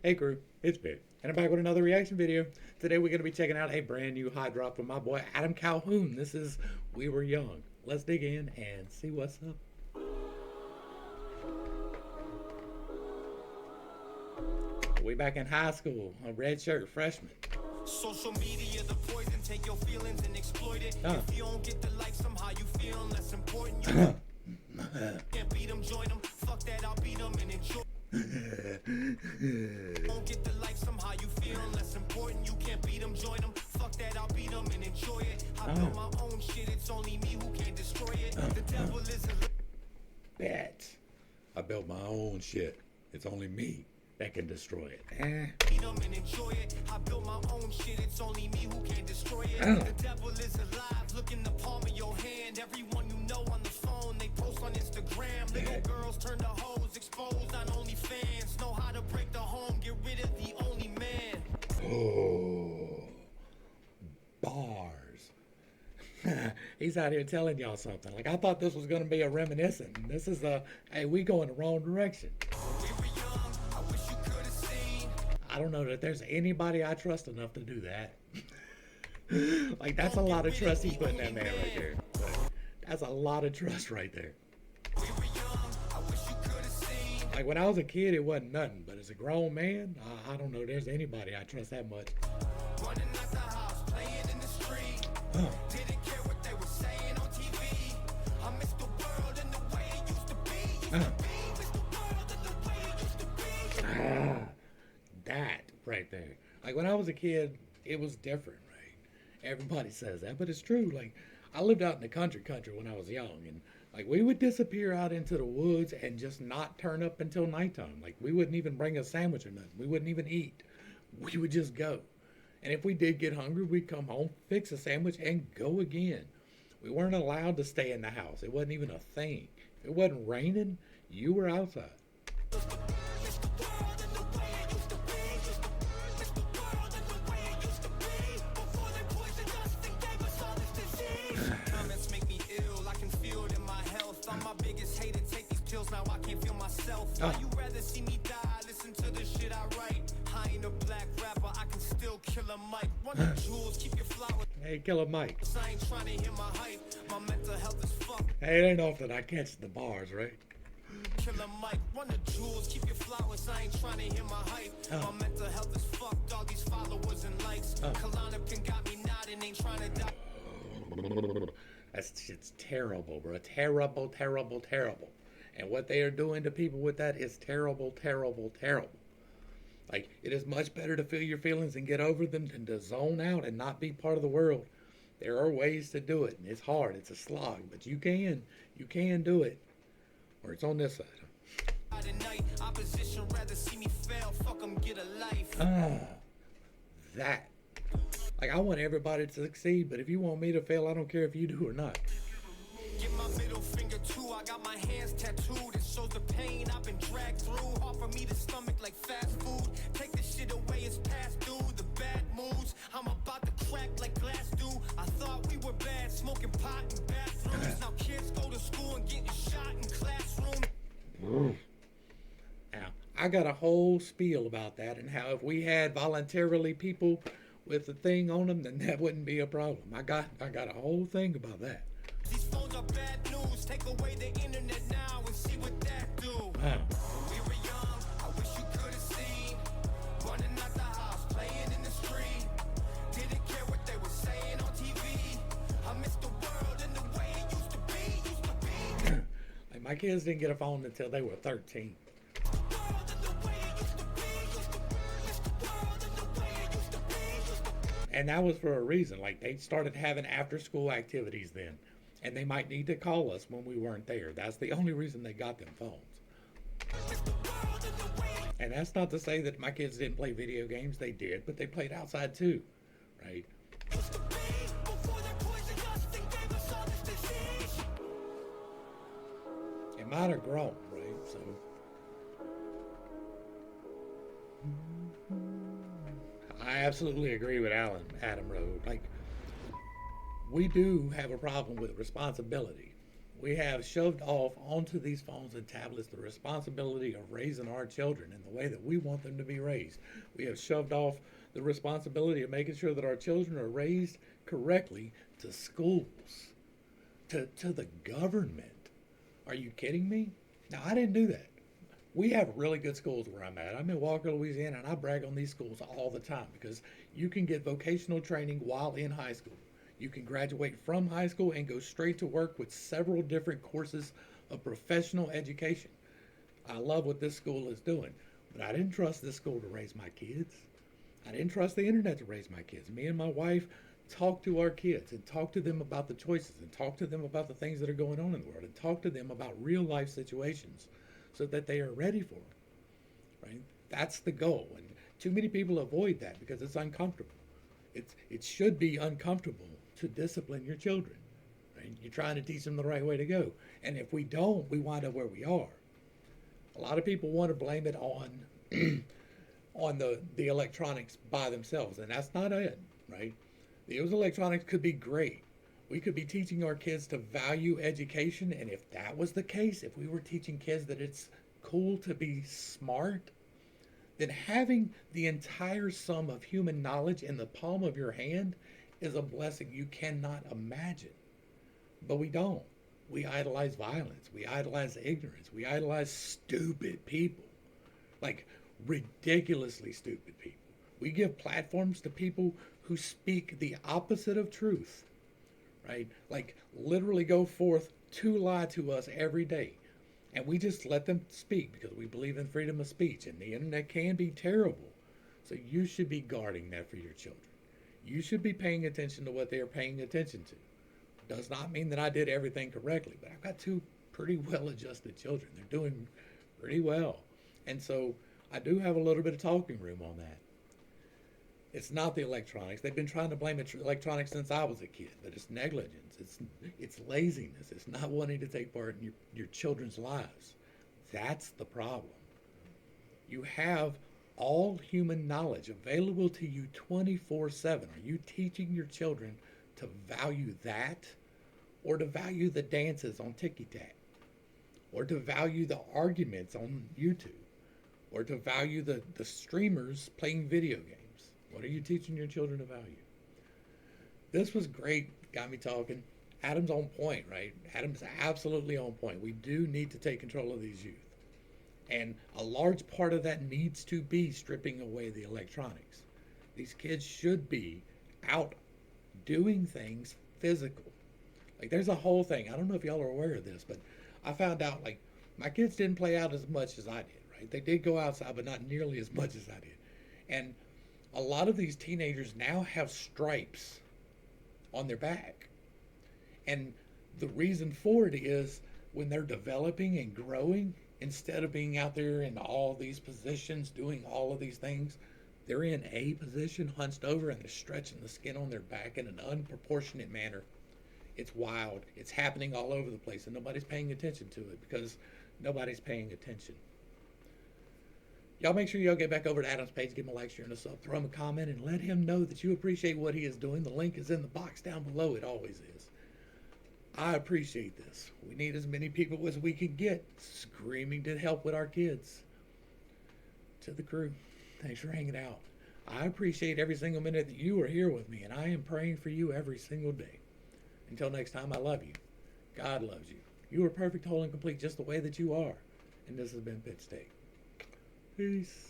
Hey crew, it's Pitt, and I'm back with another reaction video. Today we're going to be checking out a brand new hot drop from my boy Adam Calhoun. This is We Were Young. Let's dig in and see what's up. We back in high school, a red shirt freshman. Social media, the poison, take your feelings and exploit it. If you don't get the like, somehow you feel less important. You can't beat them, join them. Fuck that, I'll beat them and enjoy. Don't get the like, somehow you feel less important. You can't beat them, join them. Fuck that, I'll beat them and enjoy it. I built my own shit, it's only me who can destroy it. The devil is a Bet. I built my own shit. It's only me that can destroy it. beat them and enjoy it. I built my own shit, it's only me who can destroy it. The devil is alive, look in the palm of your hand. Everyone you know on the phone, they post on Instagram. Little girls turn to hoes, exposed on OnlyFans. Know how to break the home, get rid of the only man. Oh, bars. He's out here telling y'all something. Like, I thought this was going to be a reminiscent. This is a, hey, we go in the wrong direction. We were young, I wish you could have seen. I don't know that there's anybody I trust enough to do that. Like, that's a lot of trust he put in that man right there. But that's a lot of trust right there. We were young, I wish you could have seen. Like, when I was a kid, it wasn't nothing. But as a grown man, I don't know there's anybody I trust that much. Running out the house, playing in the street. Didn't care what they were saying on TV. I miss the world and the way it used to be. Miss the world and the way it used to be. That right there. Like, when I was a kid, it was different, right? Everybody says that, but it's true. Like, I lived out in the country when I was young, and like, we would disappear out into the woods and just not turn up until nighttime. Like, we wouldn't even bring a sandwich or nothing. We wouldn't even eat. We would just go. And if we did get hungry, we'd come home, fix a sandwich, and go again. We weren't allowed to stay in the house. It wasn't even a thing. If it wasn't raining, you were outside. Miss the world and the way it used to be. Miss the world and the way it used to be. Before they poisoned us and gave us all this disease. Comments make me ill, I can feel it in my health. I'm my biggest hater, take these pills, now I can't feel myself. Why you rather see me die, listen to the shit I write. I ain't a black rapper, I can still kill a mic. Run the jewels, keep your flowers. Hey, Killer Mike. I ain't trying to hear my hype. My mental health is fucked. Hey, it ain't often I catch the bars, right? Killer Mike, run the jewels, keep your flowers. I ain't trying to hear my hype. My mental health is fucked. All these followers and likes. Kalana got me nodding, ain't trying to die. That shit's terrible, bro. Terrible, terrible, terrible. And what they are doing to people with that is terrible, terrible, terrible. Like, it is much better to feel your feelings and get over them than to zone out and not be part of the world. There are ways to do it, and it's hard. It's a slog, but you can do it. Or it's on this side. Night, opposition rather see me fail. Fuck 'em, get a life. That. Like, I want everybody to succeed, but if you want me to fail, I don't care if you do or not. Get my middle finger too. I got my hands tattooed. It shows the pain I've been dragged through. Hard for me to stomach like fast food. Take this shit away, it's past due. The bad moods, I'm about to crack like glass do. I thought we were bad, smoking pot in bathrooms. Now kids go to school and getting shot in classrooms. Now, I got a whole spiel about that and how if we had voluntarily people with the thing on them, then that wouldn't be a problem. I got a whole thing about that. These phones are bad news. Take away the internet now and see what that do. We were young, I wish you could have seen. Running out the house, playing in the street. Didn't care what they were saying on TV. I miss the world and the way it used to be. Like, my kids didn't get a phone until they were 13. And that was for a reason. Like, they started having after school activities then. And they might need to call us when we weren't there. That's the only reason they got them phones. And that's not to say that my kids didn't play video games. They did, but they played outside too, right? And mine are grown, right? So I absolutely agree with Adam Road. Like, we do have a problem with responsibility. We have shoved off onto these phones and tablets the responsibility of raising our children in the way that we want them to be raised. We have shoved off the responsibility of making sure that our children are raised correctly to schools, to the government. Are you kidding me? Now, I didn't do that. We have really good schools where I'm at. I'm in Walker, Louisiana, and I brag on these schools all the time because you can get vocational training while in high school. You can graduate from high school and go straight to work with several different courses of professional education. I love what this school is doing, but I didn't trust this school to raise my kids. I didn't trust the internet to raise my kids. Me and my wife talk to our kids and talk to them about the choices and talk to them about the things that are going on in the world and talk to them about real life situations so that they are ready for them. Right? That's the goal. And too many people avoid that because it's uncomfortable. It should be uncomfortable to discipline your children. Right? You're trying to teach them the right way to go. And if we don't, we wind up where we are. A lot of people want to blame it on on the electronics by themselves, and that's not it, right? Those electronics could be great. We could be teaching our kids to value education, and if that was the case, if we were teaching kids that it's cool to be smart, then having the entire sum of human knowledge in the palm of your hand is a blessing you cannot imagine. But we don't. We idolize violence. We idolize ignorance. We idolize stupid people. Like ridiculously stupid people. We give platforms to people who speak the opposite of truth. Right? Like literally go forth to lie to us every day. And we just let them speak because we believe in freedom of speech. And the internet can be terrible. So you should be guarding that for your children. You should be paying attention to what they are paying attention to. Does not mean that I did everything correctly, but I've got two pretty well-adjusted children. They're doing pretty well. And so I do have a little bit of talking room on that. It's not the electronics. They've been trying to blame electronics since I was a kid, but it's negligence. It's laziness. It's not wanting to take part in your children's lives. That's the problem. You have all human knowledge available to you 24/7. Are you teaching your children to value that, or to value the dances on TikTok, or to value the arguments on YouTube, or to value the streamers playing video games? What are you teaching your children to value? This was great. Got me talking. Adam's on point, right? Adam's absolutely on point. We do need to take control of these youth. And a large part of that needs to be stripping away the electronics. These kids should be out doing things physical. Like there's a whole thing. I don't know if y'all are aware of this, but I found out like my kids didn't play out as much as I did, right? They did go outside, but not nearly as much as I did. And a lot of these teenagers now have stripes on their back. And the reason for it is when they're developing and growing, instead of being out there in all these positions, doing all of these things, they're in a position, hunched over, and they're stretching the skin on their back in an unproportionate manner. It's wild. It's happening all over the place, and nobody's paying attention to it because nobody's paying attention. Y'all make sure y'all get back over to Adam's page, give him a like, share, and a sub, throw him a comment, and let him know that you appreciate what he is doing. The link is in the box down below. It always is. I appreciate this. We need as many people as we can get screaming to help with our kids. To the crew, thanks for hanging out. I appreciate every single minute that you are here with me, and I am praying for you every single day. Until next time, I love you. God loves you. You are perfect, whole, and complete just the way that you are. And this has been Pitt State. Peace.